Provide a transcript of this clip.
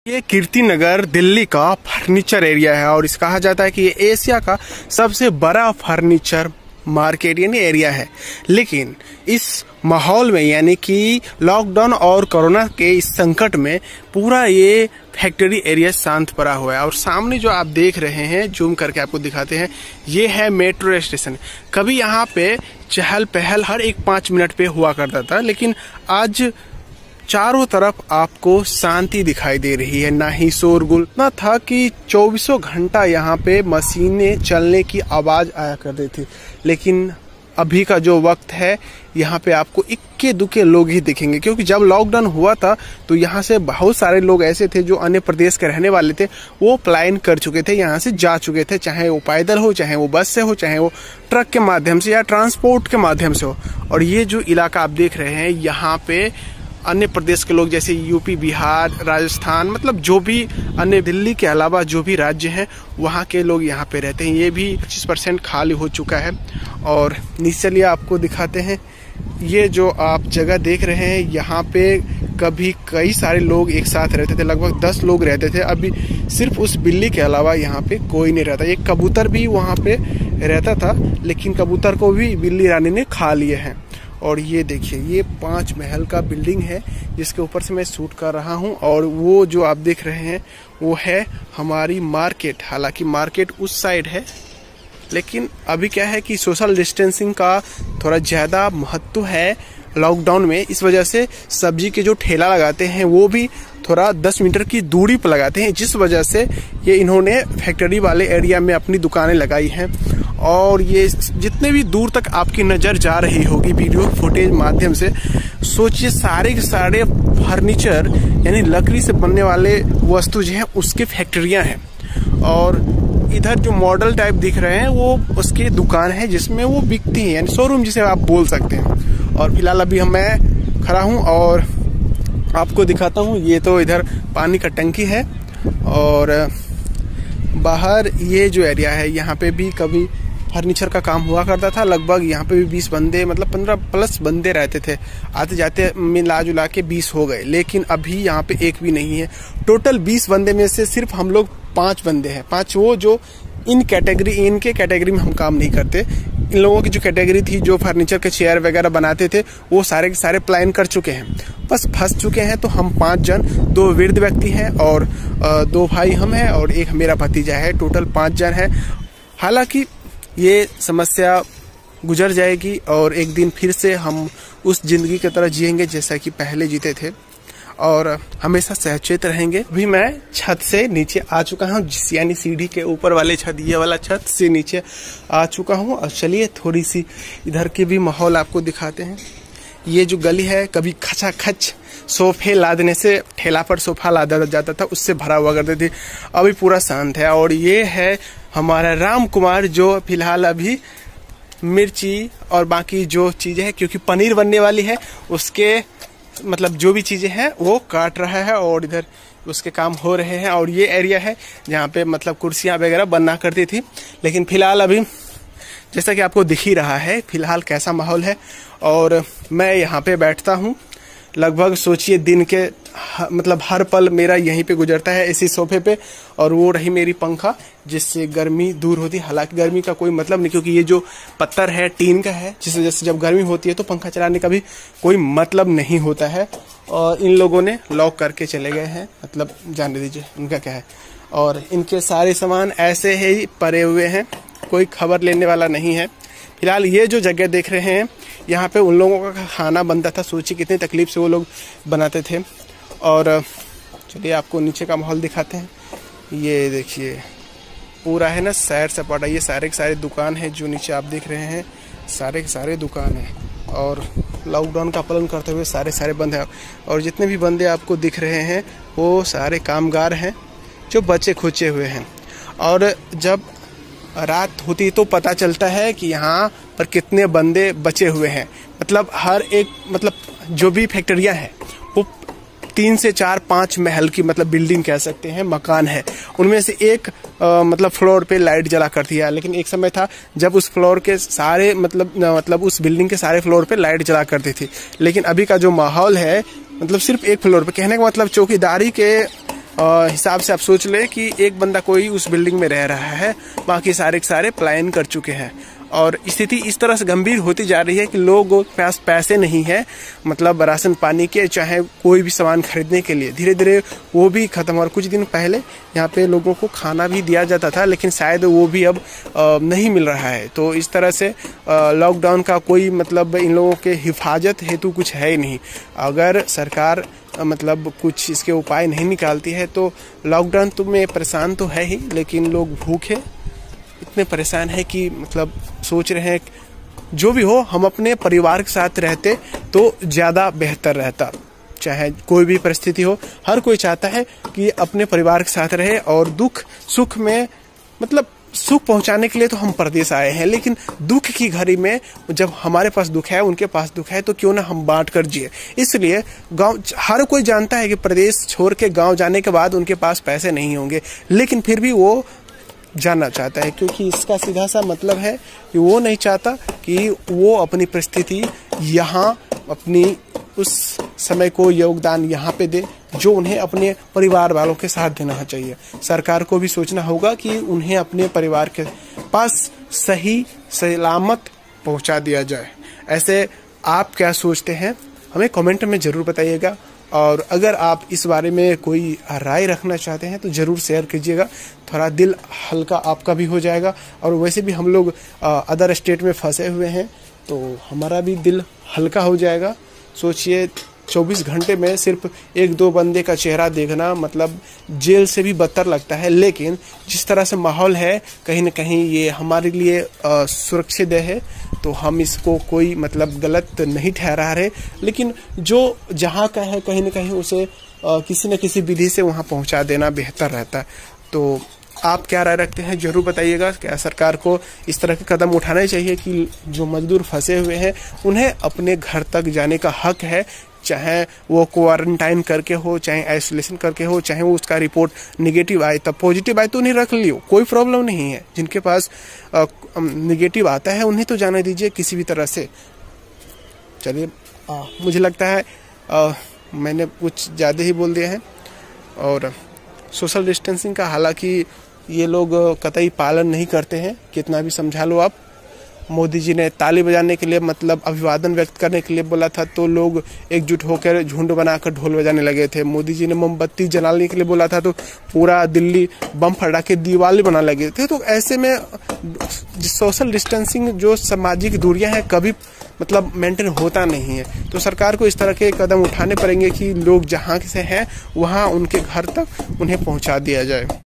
ये कीर्ति नगर दिल्ली का furniture area है और इस कहा जाता है कि ये एशिया का सबसे बड़ा फर्नीचर मार्केट यानी एरिया है। लेकिन इस माहौल में यानी कि लॉकडाउन और कोरोना के इस संकट में पूरा ये फैक्ट्री एरिया शांत पड़ा हुआ है। और सामने जो आप देख रहे हैं, जूम करके आपको दिखाते हैं, ये है मेट्रो स्टेशन। कभी यहाँ पे चहल पहल हर एक 5 मिनट पे हुआ करता था, लेकिन आज चारों तरफ आपको शांति दिखाई दे रही है। ना ही शोरगुल ना था कि 24 घंटा यहाँ पे मशीनें चलने की आवाज आया करती थी। लेकिन अभी का जो वक्त है, यहाँ पे आपको इक्के दुक्के लोग ही दिखेंगे, क्योंकि जब लॉकडाउन हुआ था तो यहाँ से बहुत सारे लोग ऐसे थे जो अन्य प्रदेश के रहने वाले थे, वो पलायन कर चुके थे, यहाँ से जा चुके थे, चाहे वो पैदल हो, चाहे वो बस से हो, चाहे वो ट्रक के माध्यम से या ट्रांसपोर्ट के माध्यम से हो। और ये जो इलाका आप देख रहे हैं, यहाँ पे अन्य प्रदेश के लोग जैसे यूपी, बिहार, राजस्थान, मतलब जो भी अन्य दिल्ली के अलावा जो भी राज्य हैं वहाँ के लोग यहाँ पे रहते हैं। ये भी 25% खाली हो चुका है। और नीचे चलिए आपको दिखाते हैं, ये जो आप जगह देख रहे हैं, यहाँ पे कभी कई सारे लोग एक साथ रहते थे, लगभग 10 लोग रहते थे। अभी सिर्फ उस बिल्ली के अलावा यहाँ पे कोई नहीं रहता। एक कबूतर भी वहाँ पे रहता था, लेकिन कबूतर को भी बिल्ली रानी ने खा लिए हैं। और ये देखिए, ये 5 महल का बिल्डिंग है जिसके ऊपर से मैं शूट कर रहा हूँ। और वो जो आप देख रहे हैं वो है हमारी मार्केट। हालांकि मार्केट उस साइड है, लेकिन अभी क्या है कि सोशल डिस्टेंसिंग का थोड़ा ज़्यादा महत्व है लॉकडाउन में। इस वजह से सब्जी के जो ठेला लगाते हैं वो भी थोड़ा 10 मीटर की दूरी पर लगाते हैं, जिस वजह से ये इन्होंने फैक्ट्री वाले एरिया में अपनी दुकानें लगाई हैं। और ये जितने भी दूर तक आपकी नज़र जा रही होगी वीडियो फुटेज माध्यम से, सोचिए सारे के सारे फर्नीचर यानी लकड़ी से बनने वाले वस्तु जो हैं उसकी फैक्ट्रियाँ हैं। और इधर जो मॉडल टाइप दिख रहे हैं वो उसकी दुकान है जिसमें वो बिकती है, यानी शोरूम जिसे आप बोल सकते हैं। और फिलहाल अभी मैं खड़ा हूँ और आपको दिखाता हूँ। ये तो इधर पानी का टंकी है और बाहर ये जो एरिया है, यहाँ पे भी कभी फर्नीचर का काम हुआ करता था। लगभग यहाँ पे भी 20 बंदे, मतलब 15+ बंदे रहते थे। आते जाते मिला जुला के 20 हो गए, लेकिन अभी यहाँ पे एक भी नहीं है। टोटल 20 बंदे में से सिर्फ हम लोग 5 बंदे हैं। 5 वो जो इनके कैटेगरी में हम काम नहीं करते। इन लोगों की जो कैटेगरी थी, जो फर्नीचर के चेयर वगैरह बनाते थे, वो सारे के सारे प्लान कर चुके हैं, बस फंस चुके हैं। तो हम 5 जन, 2 वृद्ध व्यक्ति हैं और 2 भाई हम हैं और एक मेरा भतीजा है। टोटल 5 जन है। हालांकि ये समस्या गुजर जाएगी और एक दिन फिर से हम उस जिंदगी की तरह जिएंगे जैसा कि पहले जीते थे, और हमेशा सचेत रहेंगे। अभी मैं छत से नीचे आ चुका हूँ, यानी सीढ़ी के ऊपर वाले छत, ये वाला छत से नीचे आ चुका हूँ। और चलिए थोड़ी सी इधर के भी माहौल आपको दिखाते हैं। ये जो गली है, कभी खचाखच सोफे लादने से, ठेला पर सोफा लादा जाता था, उससे भरा हुआ करते थे। अभी पूरा शांत है। और ये है हमारा राम कुमार, जो फिलहाल अभी मिर्ची और बाकी जो चीजें हैं, क्योंकि पनीर बनने वाली है, उसके मतलब जो भी चीजें हैं वो काट रहा है और इधर उसके काम हो रहे हैं। और ये एरिया है जहाँ पे मतलब कुर्सियाँ वगैरह बनना करती थी। लेकिन फिलहाल अभी जैसा कि आपको दिख ही रहा है फिलहाल कैसा माहौल है। और मैं यहाँ पे बैठता हूँ, लगभग सोचिए दिन के मतलब हर पल मेरा यहीं पे गुजरता है, इसी सोफे पे। और वो रही मेरी पंखा, जिससे गर्मी दूर होती है। हालांकि गर्मी का कोई मतलब नहीं, क्योंकि ये जो पत्थर है टीन का है, जिस वजह से जब गर्मी होती है तो पंखा चलाने का भी कोई मतलब नहीं होता है। और इन लोगों ने लॉक करके चले गए हैं, मतलब जाने दीजिए, उनका क्या है। और इनके सारे सामान ऐसे ही पड़े हुए हैं, कोई खबर लेने वाला नहीं है। फिलहाल ये जो जगह देख रहे हैं, यहाँ पे उन लोगों का खाना बनता था। सोचिए कितनी तकलीफ से वो लोग बनाते थे। और चलिए आपको नीचे का माहौल दिखाते हैं। ये देखिए पूरा है ना सैर सपाटा, ये सारे के सारे दुकान है जो नीचे आप देख रहे हैं, सारे के सारे दुकान है। और लॉकडाउन का पालन करते हुए सारे बंद है। और जितने भी बंदे आपको दिख रहे हैं वो सारे कामगार हैं जो बचे खुचे हुए हैं। और जब रात होती तो पता चलता है कि यहाँ पर कितने बंदे बचे हुए हैं। मतलब हर एक, मतलब जो भी फैक्ट्रियाँ हैं वो 3 से 4, 5 महल की मतलब बिल्डिंग कह सकते हैं, मकान है। उनमें से एक मतलब फ्लोर पे लाइट जला करती है। लेकिन एक समय था जब उस फ्लोर के सारे मतलब उस बिल्डिंग के सारे फ्लोर पे लाइट जला करती थी। लेकिन अभी का जो माहौल है, मतलब सिर्फ एक फ्लोर पे, कहने का मतलब चौकीदारी के हिसाब से आप सोच ले कि एक बंदा कोई उस बिल्डिंग में रह रहा है, बाकी सारे के सारे पलायन कर चुके हैं। और स्थिति इस तरह से गंभीर होती जा रही है कि लोगों के पास पैसे नहीं है, मतलब राशन पानी के, चाहे कोई भी सामान खरीदने के लिए, धीरे धीरे वो भी खत्म। और कुछ दिन पहले यहाँ पे लोगों को खाना भी दिया जाता था, लेकिन शायद वो भी अब नहीं मिल रहा है। तो इस तरह से लॉकडाउन का कोई मतलब इन लोगों के हिफाजत हेतु कुछ है ही नहीं। अगर सरकार मतलब कुछ इसके उपाय नहीं निकालती है तो लॉकडाउन तो में परेशान तो है ही, लेकिन लोग भूखे इतने परेशान है कि मतलब सोच रहे हैं जो भी हो हम अपने परिवार के साथ रहते तो ज़्यादा बेहतर रहता। चाहे कोई भी परिस्थिति हो, हर कोई चाहता है कि अपने परिवार के साथ रहे, और दुख सुख में मतलब सुख पहुंचाने के लिए तो हम प्रदेश आए हैं, लेकिन दुख की घड़ी में जब हमारे पास दुख है, उनके पास दुख है, तो क्यों ना हम बांट कर जिए। इसलिए गांव, हर कोई जानता है कि प्रदेश छोड़ के गांव जाने के बाद उनके पास पैसे नहीं होंगे, लेकिन फिर भी वो जानना चाहता है, क्योंकि इसका सीधा सा मतलब है कि वो नहीं चाहता कि वो अपनी परिस्थिति यहाँ अपनी उस समय को योगदान यहाँ पे दे जो उन्हें अपने परिवार वालों के साथ देना चाहिए। सरकार को भी सोचना होगा कि उन्हें अपने परिवार के पास सही सलामत पहुँचा दिया जाए। ऐसे आप क्या सोचते हैं, हमें कमेंट में ज़रूर बताइएगा। और अगर आप इस बारे में कोई राय रखना चाहते हैं तो ज़रूर शेयर कीजिएगा, थोड़ा दिल हल्का आपका भी हो जाएगा। और वैसे भी हम लोग अदर स्टेट में फंसे हुए हैं तो हमारा भी दिल हल्का हो जाएगा। सोचिए 24 घंटे में सिर्फ एक दो बंदे का चेहरा देखना मतलब जेल से भी बदतर लगता है, लेकिन जिस तरह से माहौल है कहीं न कहीं ये हमारे लिए सुरक्षित है, तो हम इसको कोई मतलब गलत नहीं ठहरा रहे। लेकिन जो जहाँ का है कहीं न कहीं उसे किसी न किसी विधि से वहाँ पहुँचा देना बेहतर रहता है। तो आप क्या राय रखते हैं ज़रूर बताइएगा। क्या सरकार को इस तरह के कदम उठाने चाहिए कि जो मजदूर फंसे हुए हैं उन्हें अपने घर तक जाने का हक है, चाहे वो क्वारंटाइन करके हो, चाहे आइसोलेशन करके हो, चाहे वो उसका रिपोर्ट निगेटिव आए, तब पॉजिटिव आए तो उन्हें रख लियो, कोई प्रॉब्लम नहीं है। जिनके पास निगेटिव आता है उन्हें तो जाने दीजिए किसी भी तरह से। चलिए मुझे लगता है मैंने कुछ ज़्यादा ही बोल दिया है। और सोशल डिस्टेंसिंग का हालांकि ये लोग कतई पालन नहीं करते हैं, कितना भी समझा लो आप। मोदी जी ने ताली बजाने के लिए मतलब अभिवादन व्यक्त करने के लिए बोला था तो लोग एकजुट होकर झुंड बनाकर ढोल बजाने लगे थे। मोदी जी ने मोमबत्ती जलाने के लिए बोला था तो पूरा दिल्ली बम फटा के दिवाली बना लगे थे। तो ऐसे में सोशल डिस्टेंसिंग जो सामाजिक दूरियां हैं कभी मतलब मेंटेन होता नहीं है। तो सरकार को इस तरह के कदम उठाने पड़ेंगे कि लोग जहाँ से हैं वहाँ उनके घर तक उन्हें पहुँचा दिया जाए।